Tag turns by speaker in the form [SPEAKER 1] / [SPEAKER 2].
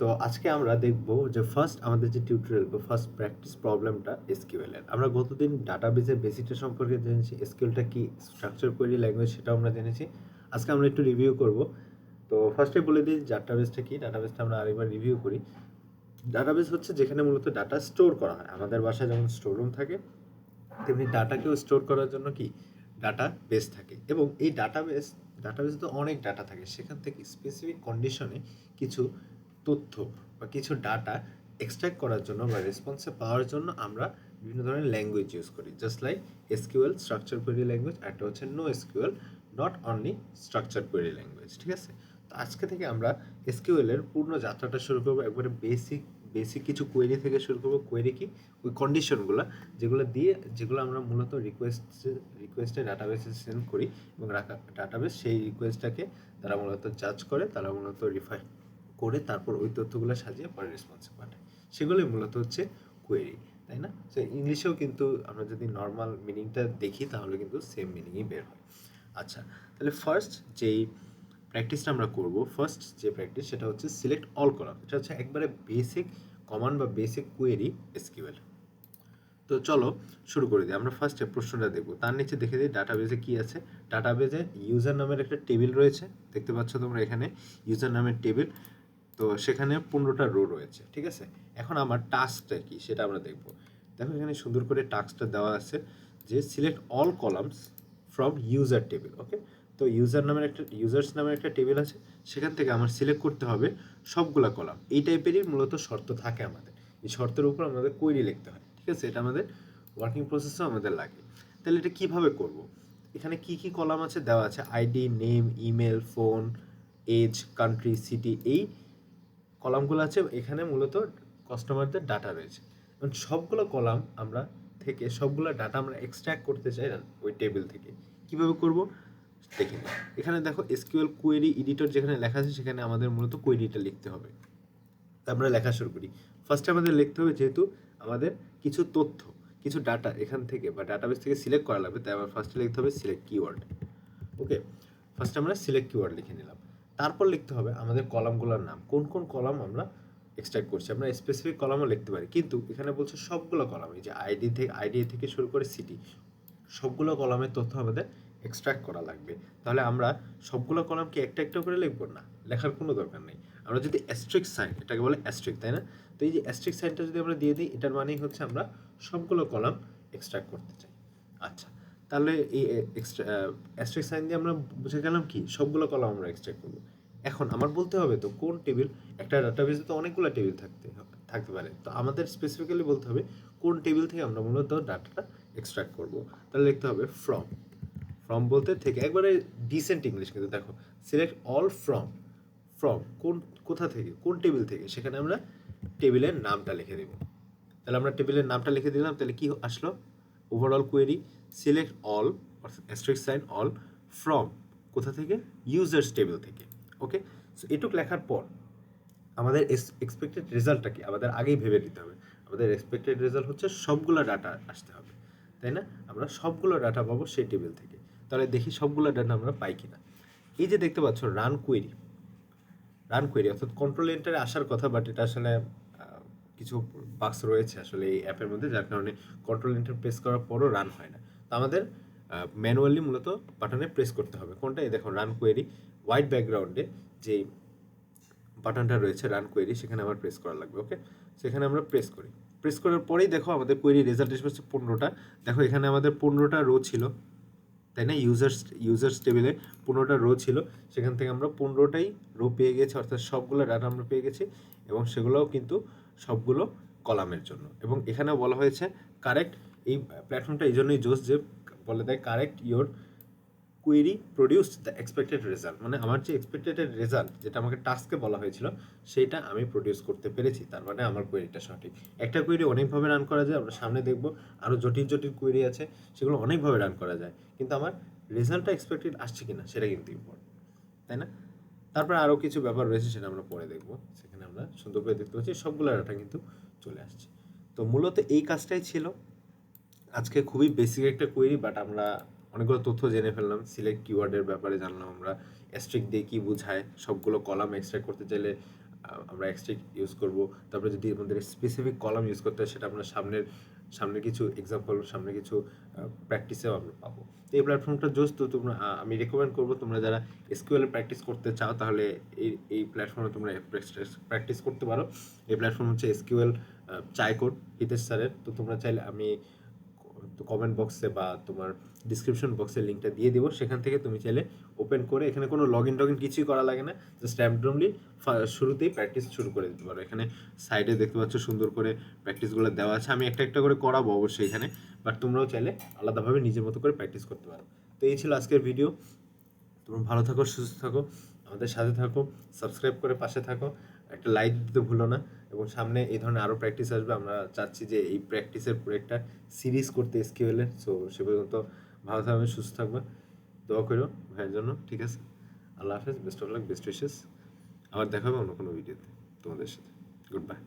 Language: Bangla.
[SPEAKER 1] তো আজকে আমরা দেখব যে ফার্স্ট আমাদের যে টিউটোরিয়াল বা ফার্স্ট প্র্যাকটিস প্রবলেমটা এসকিউএল এর। আমরা গতদিন ডাটাবেসের বেসিকটা সম্পর্কে জেনেছি, এসকিউএলটা কি, স্ট্রাকচার কোয়েরি ল্যাঙ্গুয়েজ সেটাও আমরা জেনেছি। আজকে আমরা একটু রিভিউ করব। তো ফার্স্টে বলে দিই ডাটাবেসটা কি। ডাটাবেসটা আমরা আরেকবার রিভিউ করি। ডাটাবেস হচ্ছে যেখানে মূলত ডাটা স্টোর করা হয়। আমাদের বাসায় যেমন স্টোর রুম থাকে, তেমনি ডাটাকেও স্টোর করার জন্য কি ডাটা বেস থাকে। এবং এই ডাটাবেস তো অনেক ডাটা থাকে, সেখান থেকে স্পেসিফিক কন্ডিশনে কিছু তথ্য বা কিছু ডাটা এক্সট্র্যাক্ট করার জন্য বা রেসপন্সে পাওয়ার জন্য আমরা বিভিন্ন ধরনের ল্যাঙ্গুয়েজ ইউজ করি, just like SQL structure query language, একটা হচ্ছে no SQL not only structure query language. ঠিক আছে, তো আজকে থেকে আমরা এসকিউএল এর পূর্ণ যাত্রাটা শুরু করবো। একবারে বেসিক কিছু কোয়েরি থেকে শুরু করবো। কোয়েরি কি, ওই কন্ডিশনগুলো যেগুলো আমরা মূলত রিকোয়েস্টে ডাটাবেসে সেন্ড করি এবং ডাটাবেস সেই রিকোয়েস্টটাকে তারা মূলত জাজ করে, তারা মূলত রিফাইন করে তারপর ওই তথ্যগুলো সাজিয়ে পরে রেসপন্সে পাঠায়। সেগুলোই মূলত হচ্ছে কোয়েরি, তাই না? সো ইংলিশেও কিন্তু আমরা যদি নর্মাল মিনিংটা দেখি তাহলে কিন্তু সেম মিনিংই বের হয়। আচ্ছা, তাহলে ফার্স্ট যেই প্র্যাকটিসটা আমরা করব, ফার্স্ট যে প্র্যাকটিস সেটা হচ্ছে সিলেক্ট অল কলাম। এটা হচ্ছে একবারে বেসিক কমান্ড বা বেসিক কোয়েরি এসকিউএল। তো চলো শুরু করে দিই। আমরা ফার্স্টে প্রশ্নটা দেখবো, তার নিচে দেখে দিই ডাটাবেজে কি আছে। ডাটাবেজে ইউজার নামের একটা টেবিল রয়েছে, দেখতে পাচ্ছ তোমরা এখানে ইউজার নামের টেবিল। তো সেখানে 15টা রো রয়েছে। ঠিক আছে, এখন আমার টাস্কটা কি সেটা আমরা দেখব। দেখো এখানে সুন্দর করে টাস্কটা দেওয়া আছে যে select all columns from user table. Okay, তো ইউজার্স নামের একটা টেবিল আছে, সেখান থেকে আমার সিলেক্ট করতে হবে সবগুলা কলাম। এই টাইপেরই মূলত শর্ত থাকে আমাদের, এই শর্তের উপর আমাদের কোয়েরি লিখতে হয়। ঠিক আছে, এটা আমাদের ওয়ার্কিং প্রসেসও আমাদের লাগে। তাহলে এটা কিভাবে করব? এখানে কি কি কলাম আছে দেওয়া আছে, ID, name, email, phone, age, country, city, এই কলামগুলো আছে। এখানে মূলত কাস্টমারদের ডাটা রয়েছে। এবং সবগুলো কলাম সবগুলো ডাটা আমরা এক্সট্র্যাক্ট করতে চাই না ওই টেবিল থেকে। কিভাবে করব দেখি। এখানে দেখো এসকিউএল কোয়েরি এডিটর যেখানে লেখা আছে সেখানে আমাদের মূলত কোয়েরিটা লিখতে হবে। তা আমরা লেখা শুরু করি। ফার্স্টে আমাদের লিখতে হবে, যেহেতু আমাদের কিছু তথ্য, কিছু ডাটা এখান থেকে বা ডাটাবেস থেকে সিলেক্ট করা লাগবে, তাই আমার ফার্স্টে লিখতে হবে সিলেক্ট কিওয়ার্ড। ওকে, ফার্স্টে আমরা সিলেক্ট কিওয়ার্ড লিখে নিলাম। তারপর লিখতে হবে আমাদের কলামগুলোর নাম, কোন কোন কলাম আমরা এক্সট্রাক্ট করছি। আমরা স্পেসিফিক কলামও লিখতে পারি, কিন্তু এখানে বলছে সবগুলো কলাম, এই যে আইডি থেকে শুরু করে সিটি, সবগুলো কলামের তথ্য আমাদের এক্সট্রাক্ট করা লাগবে। তাহলে আমরা সবগুলো কলামকে একটা একটা করে লিখবো না, লেখার কোনো দরকার নেই। আমরা যদি অ্যাস্ট্রিক সাইন, এটাকে বলে অ্যাস্ট্রিক, তাই না? তো এই যে অ্যাস্ট্রিক সাইনটা যদি আমরা দিয়ে দিই, এটার মানেই হচ্ছে আমরা সবগুলো কলাম এক্সট্রাক্ট করতে চাই। আচ্ছা, তাহলে এই অ্যাস্ট্রিক সাইন দিয়ে আমরা বুঝে গেলাম কি সবগুলো কলাম আমরা এক্সট্রাক্ট করবো। এখন আমার বলতে হবে তো কোন টেবিল, একটা ডাটাবেসে তো অনেকগুলো টেবিল থাকতে পারে, তো আমাদের স্পেসিফিক্যালি বলতে হবে কোন টেবিল থেকে আমরা মূলত ডাটাটা এক্সট্রাক্ট করব। তাহলে লিখতে হবে ফ্রম। ফ্রম বলতে থেকে, একবারে ডিসেন্ট ইংলিশ কিন্তু দেখো, সিলেক্ট অল ফ্রম। ফ্রম কোথা থেকে, কোন টেবিল থেকে, সেখানে আমরা টেবিলের নামটা লিখে দেব। তাহলে আমরা টেবিলের নামটা লিখে দিলাম, তাহলে কি আসলো overall query, select all asterisk sign all from, কোথা থেকে, ইউজার্স টেবিল থেকে। ওকে, সো এটুক লেখার পর আমাদের এক্সপেক্টেড রেজাল্টটা কি আমাদের আগেই ভেবে নিতে হবে। আমাদের এক্সপেক্টেড রেজাল্ট হচ্ছে সবগুলো ডাটা আসতে হবে, তাই না? আমরা সবগুলো ডাটা পাবো সেই টেবিল থেকে। তাহলে দেখি সবগুলো ডাটা আমরা পাই কিনা। এই যে দেখতে পাচ্ছ রান কোয়েরি অর্থাৎ কন্ট্রোল এন্টারে আসার কথা, বাট এটা আসলে কিছু বাক্স রয়েছে আসলে এই অ্যাপের মধ্যে, যার কারণে কন্ট্রোল এন্টার প্রেস করার পরও রান হয় না। তো আমাদের ম্যানুয়ালি মূলত বাটনে প্রেস করতে হবে। কোনটা? এই দেখো রান কোয়েরি, হোয়াইট ব্যাকগ্রাউন্ডে যে বাটনটা রয়েছে রান কোয়েরি, সেখানে আমার প্রেস করা লাগবে। ওকে, সেখানে আমরা প্রেস করার পরেই দেখো আমাদের কোয়েরি রেজাল্ট এসেছে 15টা। দেখো এখানে আমাদের 15টা রো ছিল, তাই না? ইউজার্স টেবিলে 15টা রো ছিল, সেখান থেকে আমরা 15টাই রো পেয়ে গেছি, অর্থাৎ সবগুলো ডাটা আমরা পেয়ে গেছি। এবং সেগুলোও কিন্তু সবগুলো কলামের জন্য। এবং এখানেও বলা হয়েছে কারেক্ট, এই প্ল্যাটফর্মটা এই জন্যই জোস যে বলে দেয় correct your query produced the expected result, মানে আমার যে এক্সপেক্টেড রেজাল্ট যেটা আমাকে টাস্কে বলা হয়েছিল সেইটা আমি প্রডিউস করতে পেরেছি, তার মানে আমার কোয়েরিটা সঠিক। একটা কোয়েরি অনেকভাবে রান করা যায়, আমরা সামনে দেখব আরও জটিল কোয়েরি আছে, সেগুলো অনেকভাবে রান করা যায়, কিন্তু আমার রেজাল্টটা এক্সপেক্টেড আসছে কিনা সেটা কিন্তু ইম্পর্টেন্ট, তাই না? তারপরে আরও কিছু ব্যাপার রয়েছে, সেটা আমরা পরে দেখব। সেখানে আমরা সুন্দর করে দেখতে পাচ্ছি সবগুলো ডাটা কিন্তু চলে আসছে। তো মূলত এই কাজটাই ছিল আজকে, খুবই বেসিক একটা কোয়েরি, বাট আমরা অনেকগুলো তথ্য জেনে ফেললাম। সিলেক্ট কিওয়ার্ডের ব্যাপারে জানলাম আমরা, অ্যাস্ট্রিক দিয়ে কী বোঝায়, সবগুলো কলাম এক্সট্রাক্ট করতে চাইলে আমরা এক্সট্রিক ইউজ করব। তারপরে যদি আমাদের স্পেসিফিক কলাম ইউজ করতে হয় সেটা আমরা সামনের কিছু এক্সাম্পল, সামনে কিছু প্র্যাকটিসেও আমরা পাবো। তো এই প্ল্যাটফর্মটা জোস। তো তোমরা আমি রেকমেন্ড করবো তোমরা যারা এসকিউএল প্র্যাকটিস করতে চাও তাহলে এই প্ল্যাটফর্মে তোমরা প্র্যাকটিস করতে পারো। এই প্ল্যাটফর্ম হচ্ছে এসকিউএল চাইকোড, হিতেশ স্যারের। তো তোমরা চাইলে আমি কমেন্ট বক্সে বা তোমার ডিসক্রিপশন বক্সে লিঙ্কটা দিয়ে দেবো, সেখান থেকে তুমি চাইলে ওপেন করে, এখানে কোনো লগ ইন কিছুই করা লাগে না, জাস্ট র্যান্ডমলি শুরুতেই প্র্যাকটিস শুরু করে দিতে পারো। এখানে সাইডে দেখতে পাচ্ছ সুন্দর করে প্র্যাকটিসগুলো দেওয়া আছে, আমি একটা একটা করে করাবো অবশ্যই এখানে, বাট তোমরাও চাইলে আলাদাভাবে নিজের মতো করে প্র্যাকটিস করতে পারো। তো এই ছিল আজকের ভিডিও। তোমরা ভালো থাকো, সুস্থ থাকো, আমাদের সাথে থাকো, সাবস্ক্রাইব করে পাশে থাকো, একটা লাইক দিতে ভুলো না। এবং সামনে এই ধরনের আরও প্র্যাকটিস আসবে, আমরা চাচ্ছি যে এই প্র্যাকটিসের পুরো একটা সিরিজ করতে এসকিউএলের। সো সে পর্যন্ত ভালো থাকবে, সুস্থ থাকবে, দোয়া করো ভাইয়ের জন্য। ঠিক আছে, আল্লাহ হাফেজ, best of luck, best wishes. আবার দেখা হবে অন্য কোনো ভিডিওতে তোমাদের সাথে। Good bye.